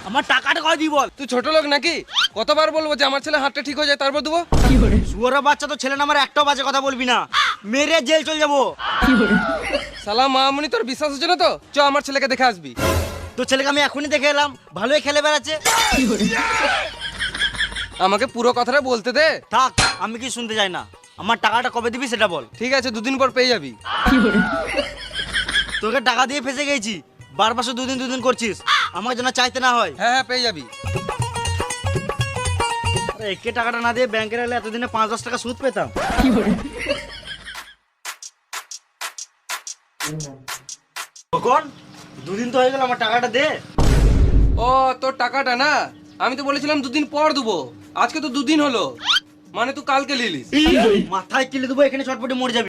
আমার টাকাটা কয় দিই বল। তুই ছোট লোক নাকি? কতবার বলবো যে আমার ছেলে হাতটা ঠিক হয়ে যায় তারপর দেবো? শুয়োরা বাচ্চা তো ছেলে নামার একটাও বাজে কথা বলবি না, মেরে জেল চলে যাবো। সালা মামুনি তোর বিশ্বাস হচ্ছে না তো? চ আমার ছেলেকে দেখে আসবি। তোর ছেলেকে আমি এখনই দেখে এলাম, ভালোই খেলে বেড়াচ্ছে। আমাকে পুরো কথাটা বলতে দে। থাক, আমি কি শুনতে চাই না। আমার টাকাটা কবে দিবি সেটা বল। ঠিক আছে, 2 দিন পর পেয়ে যাবি। তোকে টাকা দিয়ে ফেসে গেছি, বারবার শুধু দুদিন করছিস, আমাকে যেন চাইতে না হয়। হ্যাঁ হ্যাঁ, পেয়ে যাবি। আরে একে টাকাটা না দিয়ে ব্যাংকে রাখলে এতদিনে 5-10 টাকা সুদ পেতাম। কখন 2 দিন তো হয়ে গেল, আমার টাকাটা দে। ও তোর টাকাটা না, আমি তো বলেছিলাম 2 দিন পর দেবো। আজকে তো 2 দিন হলো, মানে তুই কালকে নিলিস। মাথায় কিলে দেবো, এখানে চটপটে মরে যাবি।